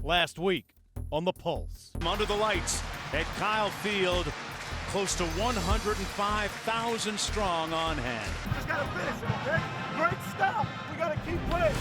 last week on The Pulse. Under the lights at Kyle Field, close to 105,000 strong on hand. Just got to finish it, okay? Great stop. We got to keep playing.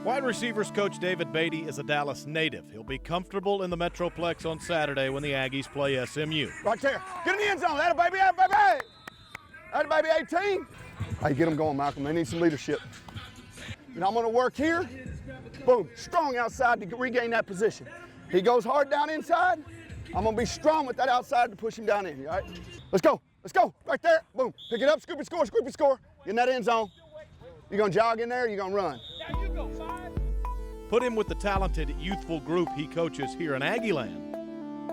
Wide receivers coach David Beaty is a Dallas native. He'll be comfortable in the Metroplex on Saturday when the Aggies play SMU. Right there. Get in the end zone. Atta baby, atta baby. Atta baby 18. Hey, get them going, Malcolm. They need some leadership. And I'm going to work here. Boom. Strong outside to regain that position. He goes hard down inside. I'm going to be strong with that outside to push him down in. All right? Let's go. Let's go. Right there. Boom. Pick it up. Scoop it, score. Scoop it, score. Get in that end zone. You're going to jog in there, you're going to run. Put him with the talented, youthful group he coaches here in Aggieland,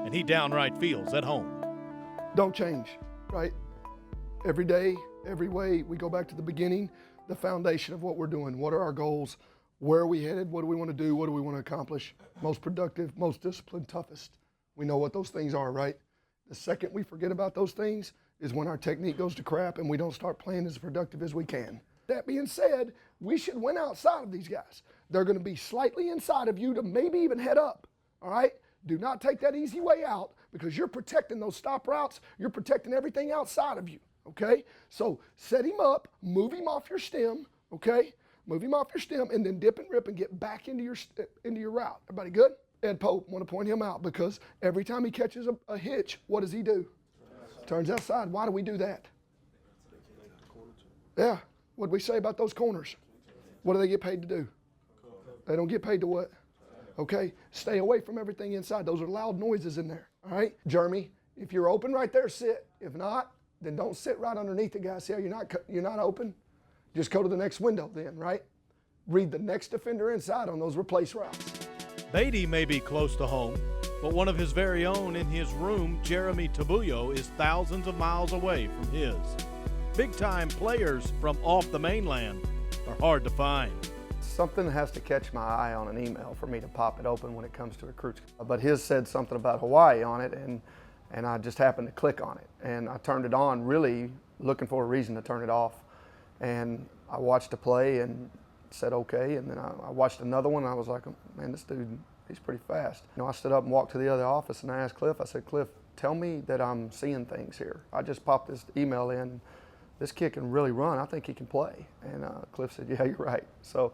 and he downright feels at home. Don't change, right? Every day, every way, we go back to the beginning, the foundation of what we're doing. What are our goals? Where are we headed? What do we want to do? What do we want to accomplish? Most productive, most disciplined, toughest. We know what those things are, right? The second we forget about those things is when our technique goes to crap and we don't start playing as productive as we can. That being said, we should win outside of these guys. They're going to be slightly inside of you to maybe even head up, all right? Do not take that easy way out because you're protecting those stop routes. You're protecting everything outside of you, okay? So set him up, move him off your stem, okay? Move him off your stem and then dip and rip and get back into your route. Everybody good? Ed Pope, want to point him out because every time he catches a hitch, what does he do? Turns outside. Why do we do that? Yeah. What did we say about those corners? What do they get paid to do? They don't get paid to what? Okay, stay away from everything inside. Those are loud noises in there, all right? Jeremy, if you're open right there, sit. If not, then don't sit right underneath the guy. See how you're not open? Just go to the next window then, right? Read the next defender inside on those replace routes. Beaty may be close to home, but one of his very own in his room, Jeremy Tabuyo, is thousands of miles away from his. Big-time players from off the mainland are hard to find. Something has to catch my eye on an email for me to pop it open when it comes to recruits. But his said something about Hawaii on it, and I just happened to click on it. And I turned it on really looking for a reason to turn it off. And I watched the play and said okay, and then I watched another one and I was like, man, this dude, he's pretty fast. You know, I stood up and walked to the other office and I asked Cliff, I said, Cliff, tell me that I'm seeing things here. I just popped this email in. This kid can really run. I think he can play. And Cliff said, yeah, you're right. So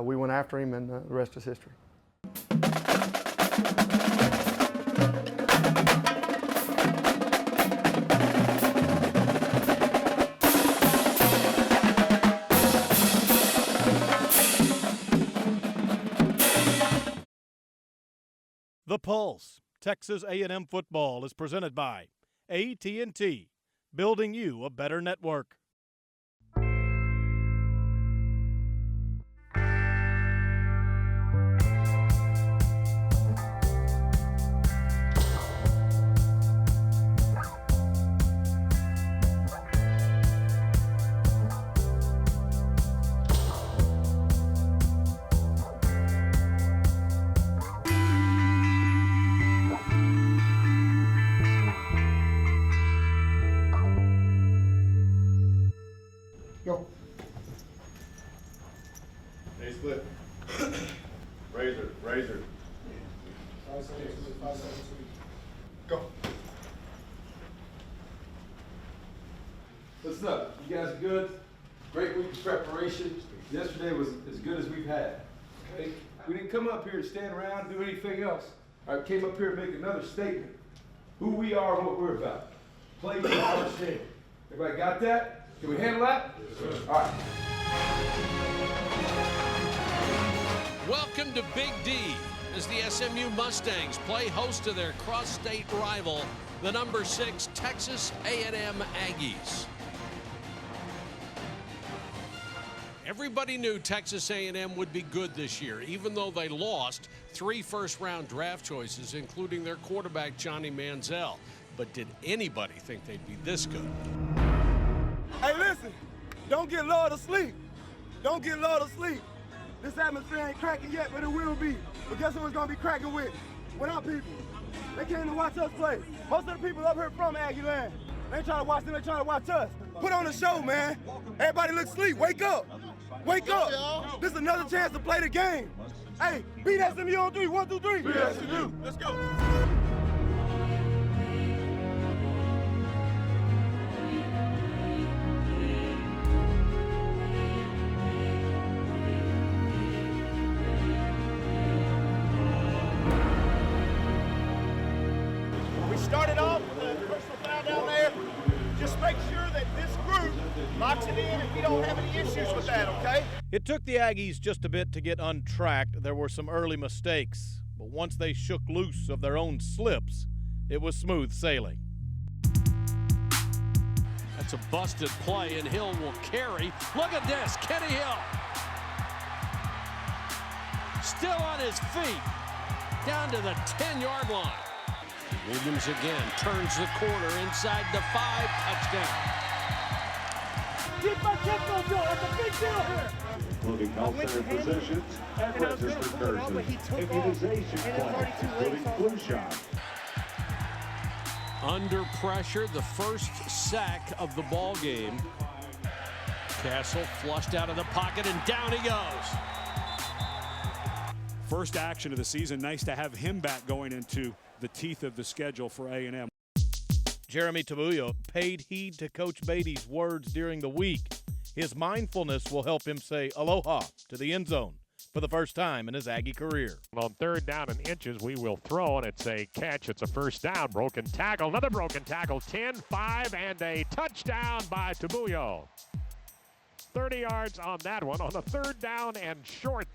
we went after him, and the rest is history. The Pulse, Texas A&M Football is presented by AT&T, building you a better network. Go. Hey, split. Razor, razor. 5 seconds, 5 seconds. Go. What's up? You guys good? Great week of preparation. Yesterday was as good as we've had. Okay? We didn't come up here to stand around and do anything else. I came up here to make another statement. Who we are and what we're about. Play for our team. Everybody got that? Can we handle that? Yes, sir. All right. Welcome to Big D as the SMU Mustangs play host to their cross-state rival, the number 6 Texas A&M Aggies. Everybody knew Texas A&M would be good this year, even though they lost 3 first-round draft choices, including their quarterback, Johnny Manziel. But did anybody think they'd be this good? Hey, listen, don't get lulled to sleep. Don't get lulled to sleep. This atmosphere ain't cracking yet, but it will be. But guess who it's gonna be cracking with? With our people. They came to watch us play. Most of the people up here from Aggieland. They ain't trying to watch them, they trying to watch us. Put on the show, man. Everybody look asleep, wake up. Wake up. This is another chance to play the game. Hey, beat SMU on 3, 1, 2, 3. Beat SMU, let's go. Started off with a personal foul down there. Just make sure that this group locks it in and we don't have any issues with that, okay? It took the Aggies just a bit to get untracked. There were some early mistakes, but once they shook loose of their own slips, it was smooth sailing. That's a busted play, and Hill will carry. Look at this, Kenny Hill. Still on his feet, down to the 10-yard line. Williams again turns the corner inside the 5, touchdown. Keep my tempo going, it's a big deal here. Including health center possessions and registered nurses, immunization plans, including flu shot. Under pressure, the first sack of the ball game. Castle flushed out of the pocket, and down he goes. First action of the season. Nice to have him back going into the teeth of the schedule for A&M. Jeremy Tabuyo paid heed to Coach Beaty's words during the week. His mindfulness will help him say aloha to the end zone for the first time in his Aggie career. On 3rd down and inches, we will throw, and it's a catch. It's a first down. Broken tackle, another broken tackle. 10-5, and a touchdown by Tabuyo. 30 yards on that one on the 3rd down and short.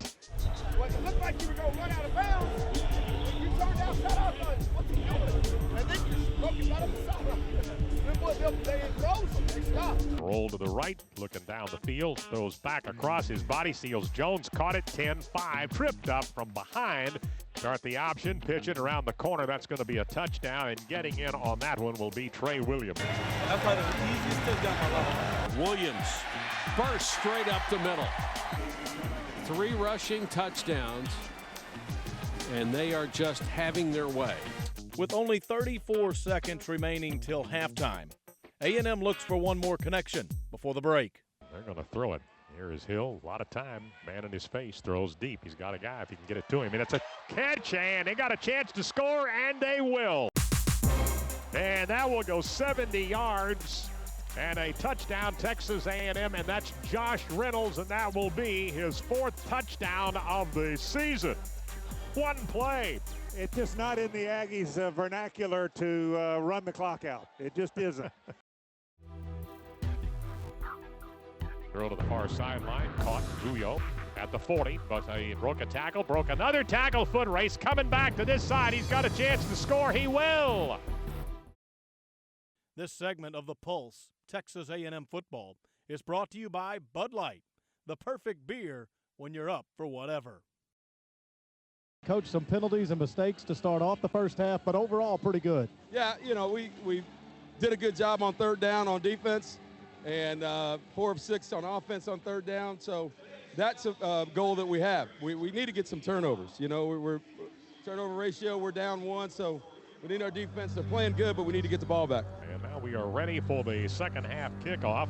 Well, it looked like you were going to run out of bounds. You turned outside out, what's he doing? And then you broke it right up the sideline. Them boys, they ain't frozen. They stopped. Roll to the right, looking down the field, throws back across his body, seals Jones, caught it, 10-5, tripped up from behind. Start the option, pitch it around the corner. That's going to be a touchdown, and getting in on that one will be Trey Williams. That's probably the easiest touchdown of my life. Williams burst straight up the middle. 3 rushing touchdowns, and they are just having their way. With only 34 seconds remaining till halftime, A&M looks for one more connection before the break. They're going to throw it. Here is Hill, a lot of time, man in his face, throws deep. He's got a guy if he can get it to him, and it's a catch, and they got a chance to score, and they will. And that will go 70 yards, and a touchdown, Texas A&M, and that's Josh Reynolds, and that will be his 4th touchdown of the season. One play. It's just not in the Aggies' vernacular to run the clock out. It just isn't. Throw to the far sideline, caught Tabuyo at the 40, but he broke a tackle, broke another tackle, foot race, coming back to this side. He's got a chance to score. He will. This segment of The Pulse, Texas A&M Football, is brought to you by Bud Light, the perfect beer when you're up for whatever. Coach, some penalties and mistakes to start off the first half, but overall pretty good. Yeah, you know, we did a good job on 3rd down on defense, and 4 of 6 on offense on 3rd down. So that's a goal that we have. We need to get some turnovers. You know, we're turnover ratio, we're down 1, so we need our defense. They're playing good, but we need to get the ball back. And now we are ready for the second half kickoff.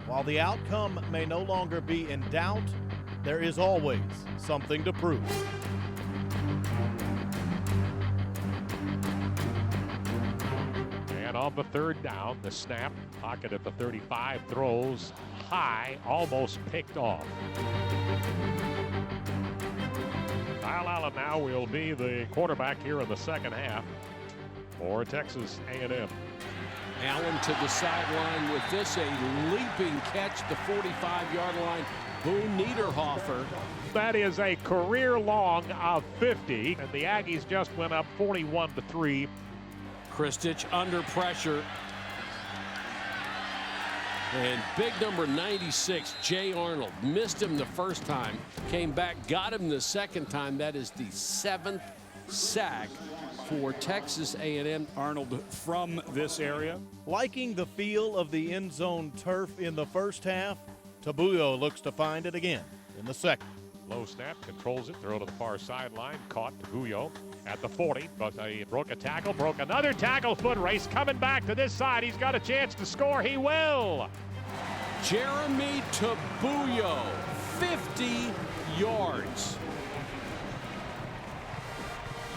While the outcome may no longer be in doubt, there is always something to prove. And on the 3rd down, the snap, pocket at the 35, throws high, almost picked off. Kyle Allen now will be the quarterback here in the second half for Texas A&M. Allen to the sideline with this, a leaping catch, the 45-yard line. Boone Niederhofer. That is a career long of 50, and the Aggies just went up 41-3. Kristich under pressure. And big number 96, Jay Arnold, missed him the first time, came back, got him the second time. That is the 7th sack for Texas A&M. Arnold from this area. Liking the feel of the end zone turf in the first half, Tabuyo looks to find it again in the second. Low snap, controls it, throw to the far sideline, caught Tabuyo at the 40, but he broke a tackle, broke another tackle, foot race, coming back to this side. He's got a chance to score. He will. Jeremy Tabuyo, 50 yards.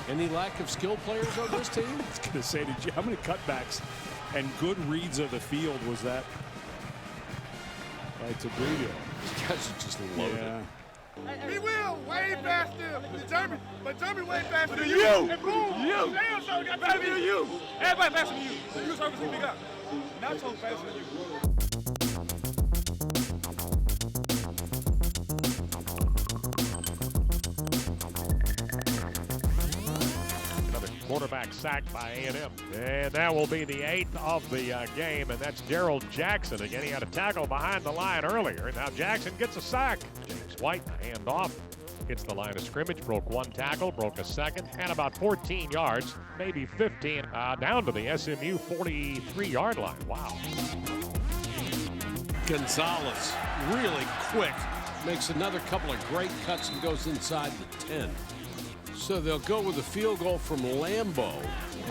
Any lack of skill players on this team? I was going to say, how many cutbacks and good reads of the field was that by Tabuyo? These guys are just loaded. Yeah. He will, way faster than Jeremy, but Jeremy way faster than you. And boom, you. Damn, so got faster than you. Everybody faster than you. You service who we got. Not so faster than you. Another quarterback sack by A&M. And that will be the 8th of the game, and that's Gerald Jackson. Again, he had a tackle behind the line earlier. Now Jackson gets a sack. White, handoff, hits the line of scrimmage, broke one tackle, broke a second, and about 14 yards, maybe 15, down to the SMU 43-yard line. Wow. Gonzalez, really quick, makes another couple of great cuts and goes inside the 10. So they'll go with a field goal from Lambeau,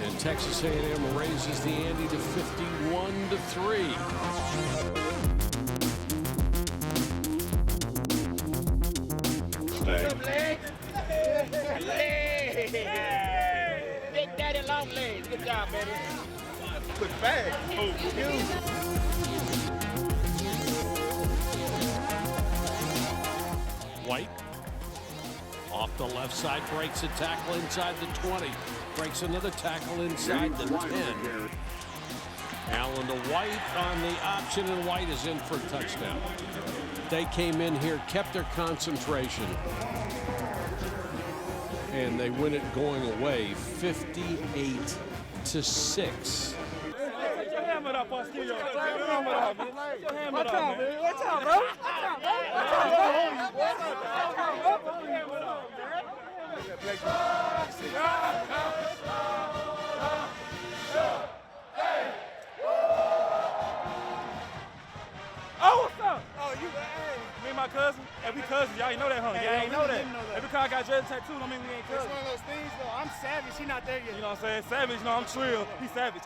and Texas A&M raises the ante to 51-3. Big Daddy long legs. Good job, baby. Look fast. White off the left side, breaks a tackle inside the 20, breaks another tackle inside the 10. Allen to White on the option, and White is in for a touchdown. They came in here, kept their concentration, and they win it going away 58-6. Put your hammer up, boss. Put your hammer up. Put your hammer up, man. What's up, bro? Oh, what's up? Oh, you, hey, me and my cousin. Hey, we cousins. Y'all ain't know that, huh? Y'all ain't know that. Hey, because I got jersey tattooed, don't mean we ain't cousins. It's one of those things, though. I'm savage. He not there yet. You know what I'm saying? Savage. No, I'm trill. He's savage.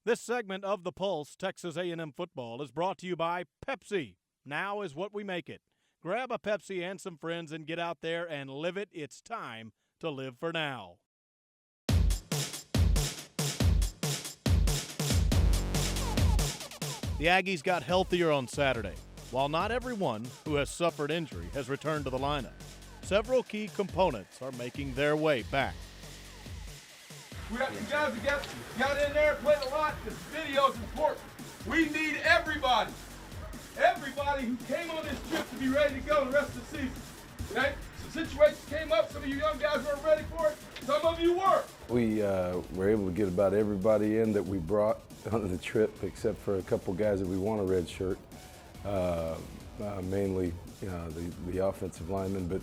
This segment of The Pulse, Texas A&M Football, is brought to you by Pepsi. Now is what we make it. Grab a Pepsi and some friends and get out there and live it. It's time to live for now. The Aggies got healthier on Saturday. While not everyone who has suffered injury has returned to the lineup, several key components are making their way back. We got the guys that got in there, played a lot. This video is important. We need everybody. Everybody who came on this trip to be ready to go the rest of the season. Okay? Some situations came up. Some of you young guys weren't ready for it. Some of you were. We were able to get about everybody in that we brought on the trip, except for a couple guys that we want a red shirt. Mainly, the offensive linemen, but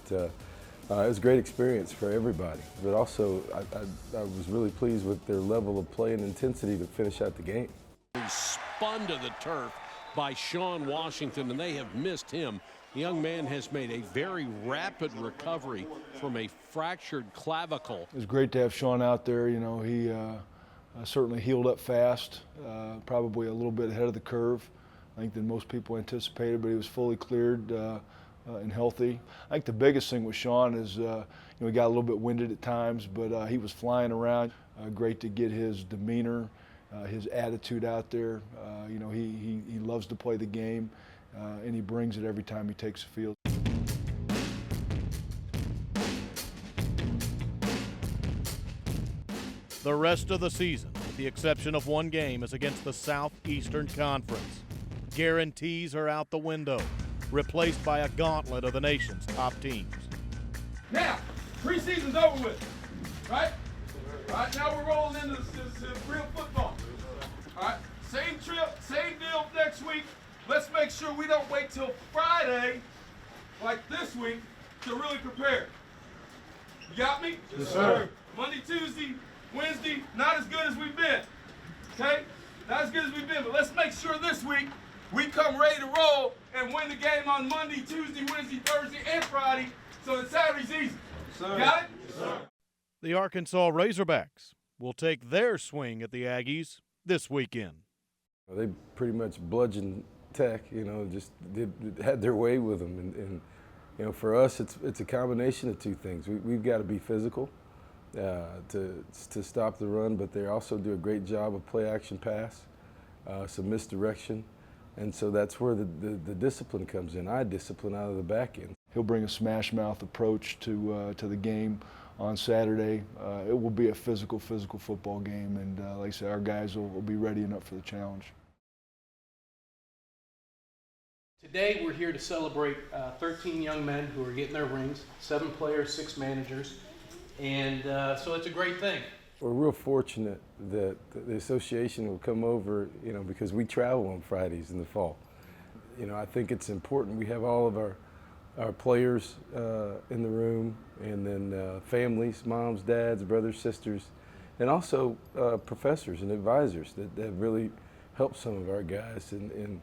it was a great experience for everybody. But also, I was really pleased with their level of play and intensity to finish out the game. He's spun to the turf by Sean Washington, and they have missed him. The young man has made a very rapid recovery from a fractured clavicle. It was great to have Sean out there. You know, he certainly healed up fast, probably a little bit ahead of the curve, I think, than most people anticipated, but he was fully cleared and healthy. I think the biggest thing with Sean is, he got a little bit winded at times, but he was flying around. Great to get his demeanor, his attitude out there. He loves to play the game, and he brings it every time he takes the field. The rest of the season with the exception of one game, is against the Southeastern Conference. Guarantees are out the window, replaced by a gauntlet of the nation's top teams. Now, preseason's over with, right? Right now we're rolling into this real football. All right, same trip, same deal next week. Let's make sure we don't wait till Friday, like this week, to really prepare. You got me? Yes, sir. Monday, Tuesday, Wednesday, not as good as we've been, okay? Not as good as we've been, but let's make sure this week we come ready to roll and win the game on Monday, Tuesday, Wednesday, Thursday, and Friday, so that Saturday's easy. Sir. Got it? Yes, sir. The Arkansas Razorbacks will take their swing at the Aggies this weekend. They pretty much bludgeoned Tech, just had their way with them. And for us, it's a combination of two things. We've got to be physical to stop the run, but they also do a great job of play action pass, some misdirection. And so that's where the discipline comes in. I discipline out of the back end. He'll bring a smash mouth approach to the game on Saturday. It will be a physical football game, and like I said, our guys will be ready and up for the challenge. Today we're here to celebrate 13 young men who are getting their rings, 7 players, 6 managers, and so it's a great thing. We're real fortunate that the association will come over, because we travel on Fridays in the fall. I think it's important we have all of our players in the room, and then families, moms, dads, brothers, sisters, and also professors and advisors that really help some of our guys. And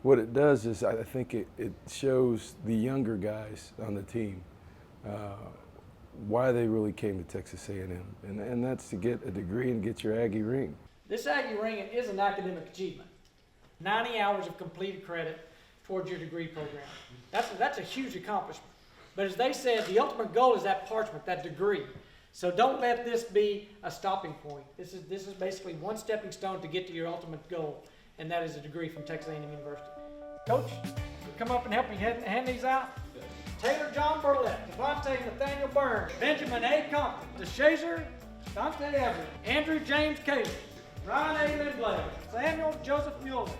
what it does is I think it shows the younger guys on the team why they really came to Texas A&M, and that's to get a degree and get your Aggie ring. This Aggie ring is an academic achievement. 90 hours of completed credit towards your degree program. That's a huge accomplishment. But as they said, the ultimate goal is that parchment, that degree. So don't let this be a stopping point. This is basically one stepping stone to get to your ultimate goal, and that is a degree from Texas A&M University. Coach, come up and help me hand these out. Taylor John Burlett, Devontae Nathaniel Burns, Benjamin A. Compton, DeShazer, Dante Everett, Andrew James Caylor, Ryan A. Lindblad, Samuel Joseph Mueller.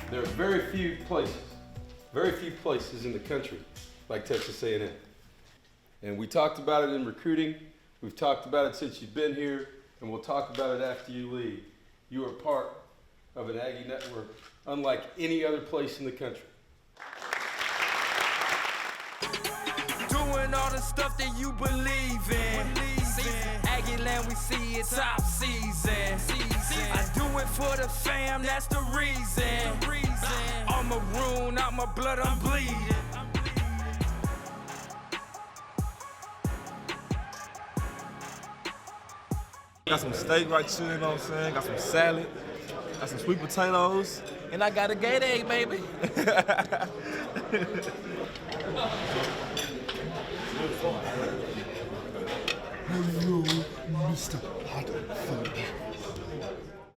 There are very few places in the country like Texas A&M. And we talked about it in recruiting, we've talked about it since you've been here, and we'll talk about it after you leave. You are part of an Aggie network unlike any other place in the country. Doing all the stuff that you believe in. Aggieland, we see it top season. I do it for the fam, that's the reason. I'm maroon, out my blood, I'm bleeding. Got some steak right here, you know what I'm saying? Got some salad, got some sweet potatoes, and I got a Gatorade, baby.